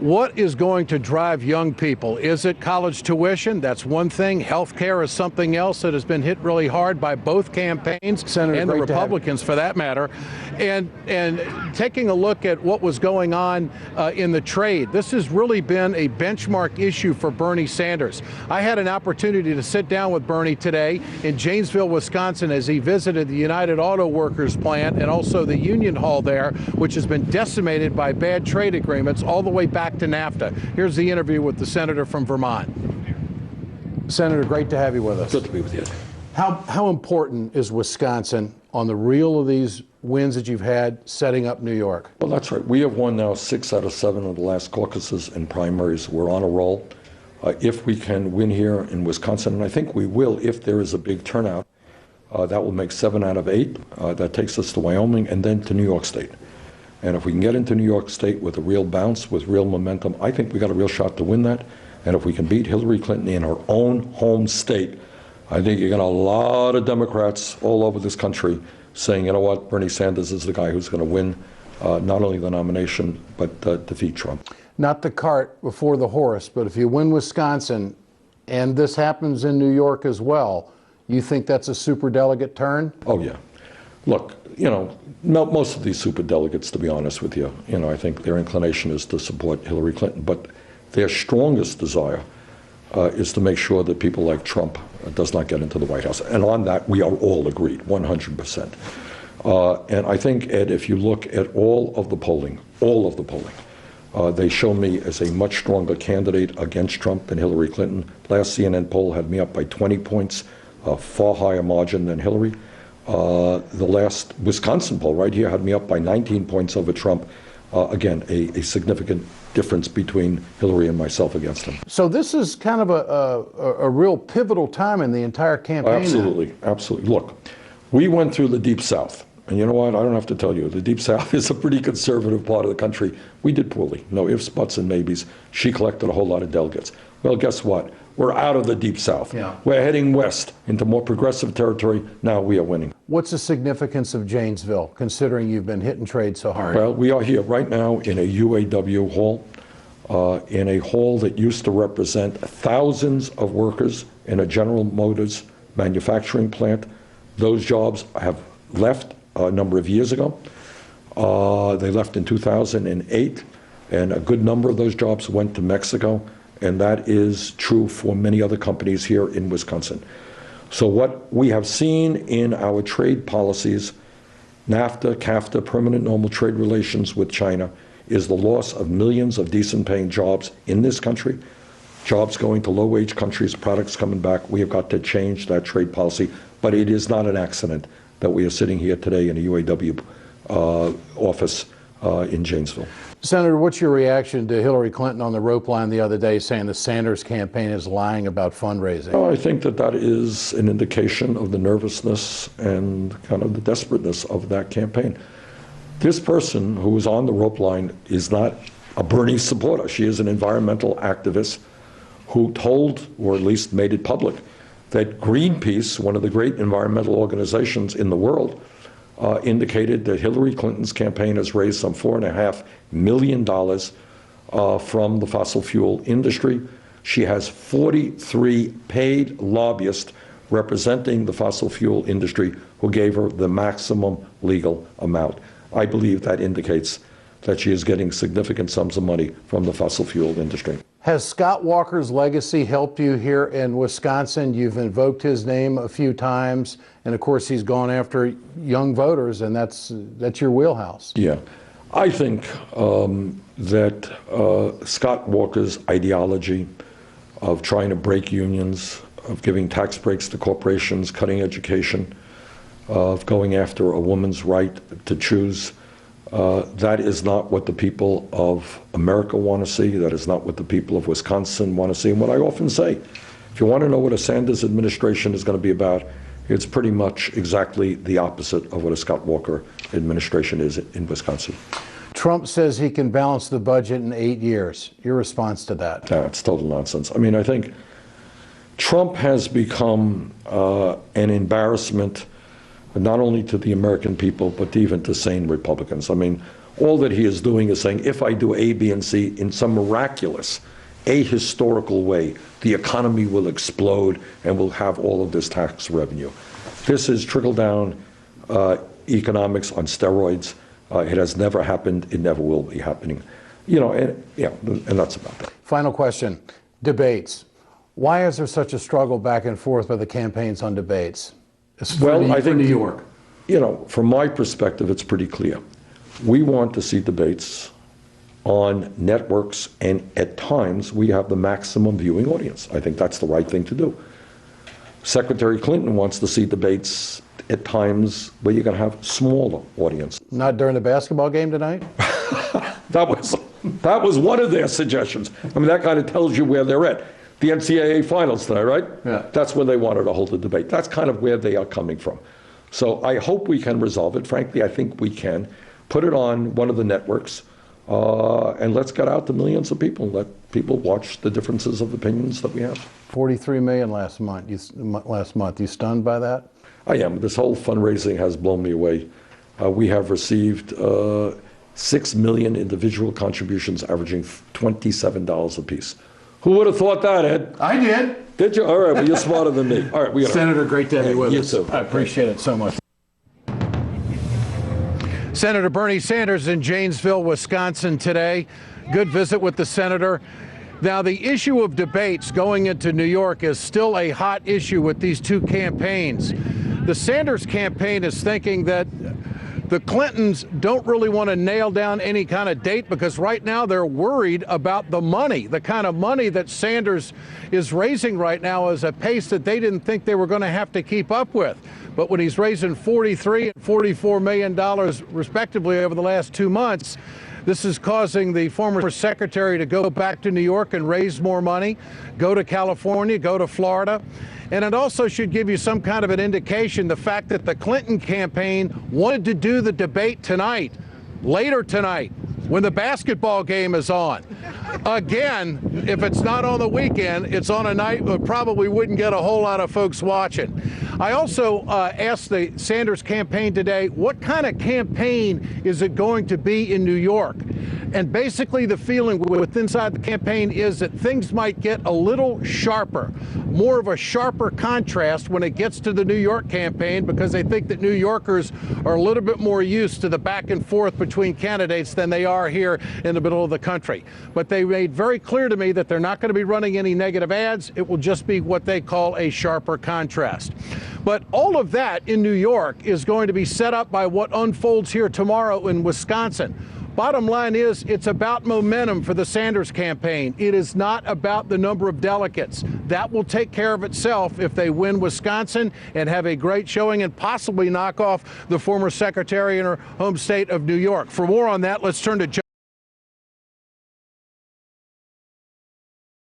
What is going to drive young people? Is it college tuition? That's one thing. Healthcare is something else that has been hit really hard by both campaigns, Senator, and the Republicans for that matter. And taking a look at what was going on in the trade, this has really been a benchmark issue for Bernie Sanders. I had an opportunity to sit down with Bernie today in Janesville, Wisconsin, as he visited the United Auto Workers plant and also the Union Hall there, which has been decimated by bad trade agreements all the way back to NAFTA. Here's the interview with the senator from Vermont. Senator, great to have you with us. Good to be with you. How important is Wisconsin on the reel of these wins that you've had setting up New York? Well, that's right. We have won now 6 out of 7 of the last caucuses and primaries. We're on a roll. If we can win here in Wisconsin, and I think we will if there is a big turnout, that will make 7 out of 8. That takes us to Wyoming and then to New York State. And if we can get into New York State with a real bounce, with real momentum, I think we got a real shot to win that. And if we can beat Hillary Clinton in her own home state, I think you're going to have a lot of Democrats all over this country saying, you know what, Bernie Sanders is the guy who's going to win not only the nomination, but defeat Trump. Not the cart before the horse, but if you win Wisconsin, and this happens in New York as well, you think that's a superdelegate turn? Oh, yeah. Look, you know, most of these superdelegates, to be honest with you, I think their inclination is to support Hillary Clinton, but their strongest desire is to make sure that people like Trump does not get into the White House. And on that, we are all agreed, 100%. And I think, Ed, if you look at all of the polling, they show me as a much stronger candidate against Trump than Hillary Clinton. Last CNN poll had me up by 20 points, a far higher margin than Hillary. The last Wisconsin poll right here had me up by 19 points over Trump. Again, a significant difference between Hillary and myself against him. So this is kind of a real pivotal time in the entire campaign. Absolutely, absolutely. Look, we went through the Deep South. And you know what? I don't have to tell you. The Deep South is a pretty conservative part of the country. We did poorly. No ifs, buts, and maybes. She collected a whole lot of delegates. Well, guess what? We're out of the Deep South. Yeah. We're heading west into more progressive territory. Now we are winning. What's the significance of Janesville, considering you've been hitting trade so hard? Well, we are here right now in a UAW hall, in a hall that used to represent thousands of workers in a General Motors manufacturing plant. Those jobs have left a number of years ago. They left in 2008, and a good number of those jobs went to Mexico, and that is true for many other companies here in Wisconsin. So what we have seen in our trade policies, NAFTA, CAFTA, permanent normal trade relations with China, is the loss of millions of decent paying jobs in this country, jobs going to low wage countries, products coming back. We have got to change that trade policy, but it is not an accident that we are sitting here today in a UAW office in Janesville. Senator, what's your reaction to Hillary Clinton on the rope line the other day saying the Sanders campaign is lying about fundraising? Oh, I think that is an indication of the nervousness and kind of the desperateness of that campaign. This person who is on the rope line is not a Bernie supporter. She is an environmental activist who told, or at least made it public, that Greenpeace, one of the great environmental organizations in the world, indicated that Hillary Clinton's campaign has raised some $4.5 million from the fossil fuel industry. She has 43 paid lobbyists representing the fossil fuel industry who gave her the maximum legal amount. I believe that indicates that she is getting significant sums of money from the fossil fuel industry. Has Scott Walker's legacy helped you here in Wisconsin? You've invoked his name a few times, and of course he's gone after young voters, and that's your wheelhouse. Yeah. I think that Scott Walker's ideology of trying to break unions, of giving tax breaks to corporations, cutting education, of going after a woman's right to choose, that is not what the people of America want to see. That is not what the people of Wisconsin want to see. And what I often say, if you want to know what a Sanders administration is going to be about, it's pretty much exactly the opposite of what a Scott Walker administration is in Wisconsin. Trump says he can balance the budget in 8 years. Your response to that? It's total nonsense. I mean, I think Trump has become an embarrassment not only to the American people, but even to sane Republicans. I mean, All that he is doing is saying, if I do A, B, and C in some miraculous, ahistorical way, the economy will explode and we'll have all of this tax revenue. This is trickle-down economics on steroids. It has never happened. It never will be happening. And that's about that. Final question. Debates. Why is there such a struggle back and forth with the campaigns on debates? I think, New York. From my perspective, it's pretty clear. We want to see debates on networks, and at times we have the maximum viewing audience. I think that's the right thing to do. Secretary Clinton wants to see debates at times where you're going to have smaller audiences. Not during the basketball game tonight? That was one of their suggestions. I mean, that kind of tells you where they're at. The NCAA finals tonight, right? Yeah. That's when they wanted to hold the debate. That's kind of where they are coming from. So I hope we can resolve it. Frankly, I think we can. Put it on one of the networks, and let's get out to millions of people. Let people watch the differences of opinions that we have. 43 million last month. You stunned by that? I am. This whole fundraising has blown me away. We have received 6 million individual contributions averaging $27 apiece. Who would have thought that, Ed? I did. Did you? All right, well, you're smarter than me. All right, Senator, great to have you with us. You too. I appreciate it so much. Senator Bernie Sanders in Janesville, Wisconsin today. Good visit with the senator. Now, the issue of debates going into New York is still a hot issue with these two campaigns. The Sanders campaign is thinking that the Clintons don't really want to nail down any kind of date because right now they're worried about the money. The kind of money that Sanders is raising right now is a pace that they didn't think they were going to have to keep up with. But when he's raising $43 and $44 million respectively over the last 2 months, this is causing the former secretary to go back to New York and raise more money, go to California, go to Florida. And it also should give you some kind of an indication, the fact that the Clinton campaign wanted to do the debate tonight, later tonight, when the basketball game is on. Again, if it's not on the weekend, it's on a night that probably wouldn't get a whole lot of folks watching. I also asked the Sanders campaign today, what kind of campaign is it going to be in New York? And basically the feeling with inside the campaign is that things might get a little sharper, more of a sharper contrast when it gets to the New York campaign, because they think that New Yorkers are a little bit more used to the back and forth between candidates than they are here in the middle of the country. But they made very clear to me that they're not going to be running any negative ads. It will just be what they call a sharper contrast. But all of that in New York is going to be set up by what unfolds here tomorrow in Wisconsin. Bottom line is, it's about momentum for the Sanders campaign. It is not about the number of delegates. That will take care of itself if they win Wisconsin and have a great showing and possibly knock off the former secretary in her home state of New York. For more on that, let's turn to John.